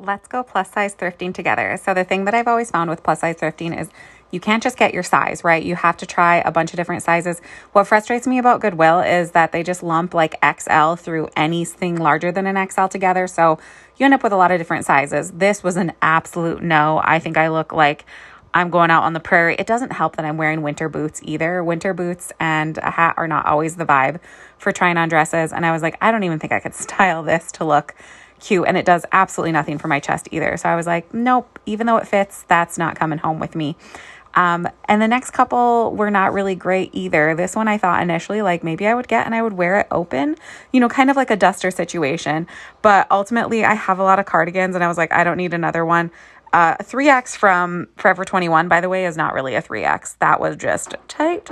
Let's go plus size thrifting together. So the thing that I've always found with plus size thrifting is you can't just get your size, right? You have to try a bunch of different sizes. What frustrates me about Goodwill is that they just lump like XL through anything larger than an XL together. So you end up with a lot of different sizes. This was an absolute no. I think I look like I'm going out on the prairie. It doesn't help that I'm wearing winter boots either. Winter boots and a hat are not always the vibe for trying on dresses. And I was like, I don't even think I could style this to look cute, and it does absolutely nothing for my chest either. So I was like, nope, even though it fits, that's not coming home with me. And the next couple were not really great either. This one I thought initially like maybe I would get and I would wear it open, kind of like a duster situation. But ultimately I have a lot of cardigans and I was like, I don't need another one. 3X from Forever 21, by the way, is not really a 3X. That was just tight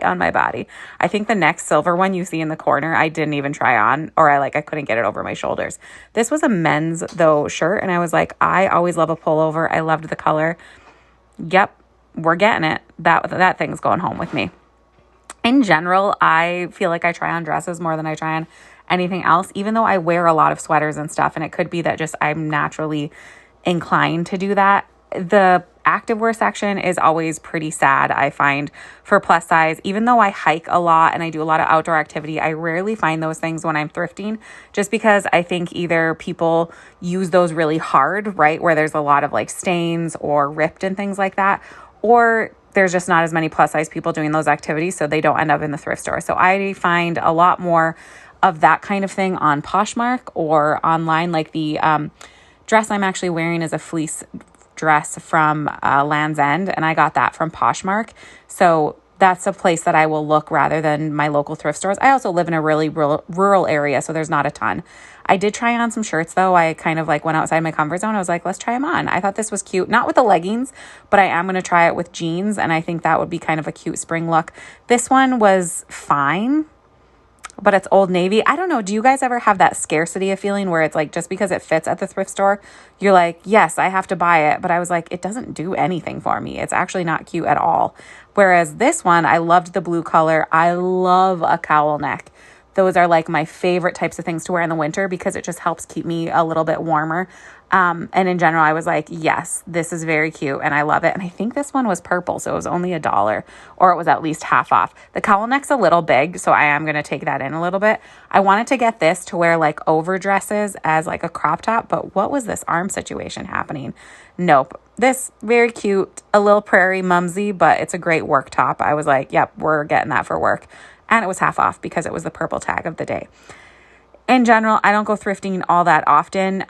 on my body. I think the next silver one you see in the corner, I didn't even try on, or I couldn't get it over my shoulders. This was a men's though shirt. And I was like, I always love a pullover. I loved the color. Yep. We're getting it. That thing's going home with me. In general, I feel like I try on dresses more than I try on anything else, even though I wear a lot of sweaters and stuff. And it could be that just I'm naturally inclined to do that. The activewear section is always pretty sad, I find, for plus size. Even though I hike a lot and I do a lot of outdoor activity, I rarely find those things when I'm thrifting, just because I think either people use those really hard, right, where there's a lot of stains or ripped and things like that, or there's just not as many plus size people doing those activities, so they don't end up in the thrift store. So I find a lot more of that kind of thing on Poshmark or online. Like the dress I'm actually wearing is a fleece dress from Land's End, and I got that from Poshmark. So that's a place that I will look rather than my local thrift stores. I also live in a really rural area, so there's not a ton. I did try on some shirts though. I kind of went outside my comfort zone. I was like, let's try them on. I thought this was cute, not with the leggings, but I am going to try it with jeans, and I think that would be kind of a cute spring look. This one was fine, but it's Old Navy. I don't know. Do you guys ever have that scarcity of feeling where it's just because it fits at the thrift store, you're like, yes, I have to buy it. But I was like, it doesn't do anything for me. It's actually not cute at all. Whereas this one, I loved the blue color. I love a cowl neck. Those are my favorite types of things to wear in the winter because it just helps keep me a little bit warmer. And in general, I was like, yes, this is very cute and I love it. And I think this one was purple, so it was only $1, or it was at least half off. The cowl neck's a little big, so I am going to take that in a little bit. I wanted to get this to wear over dresses as a crop top, but what was this arm situation happening? Nope. This, very cute, a little prairie mumsy, but it's a great work top. I was like, yep, we're getting that for work. And it was half off because it was the purple tag of the day. In general, I don't go thrifting all that often.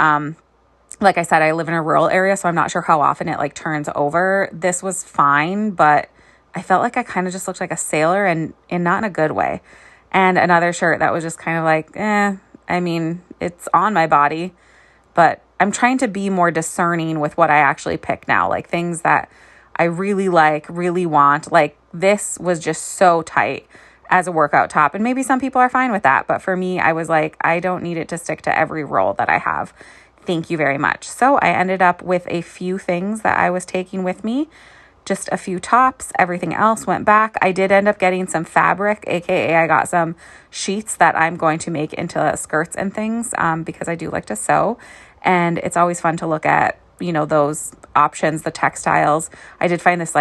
Like I said, I live in a rural area, so I'm not sure how often it turns over. This was fine, but I felt like I kind of just looked like a sailor and not in a good way. And another shirt that was just kind of I mean, it's on my body, but I'm trying to be more discerning with what I actually pick now. Things that I really really want. This was just so tight as a workout top. And maybe some people are fine with that. But for me, I was like, I don't need it to stick to every roll that I have. Thank you very much. So I ended up with a few things that I was taking with me, just a few tops. Everything else went back. I did end up getting some fabric, aka I got some sheets that I'm going to make into skirts and things because I do like to sew. And it's always fun to look at, those options, the textiles. I did find this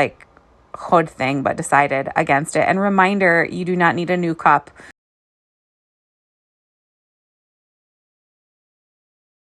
hood thing, but decided against it. And reminder, you do not need a new cup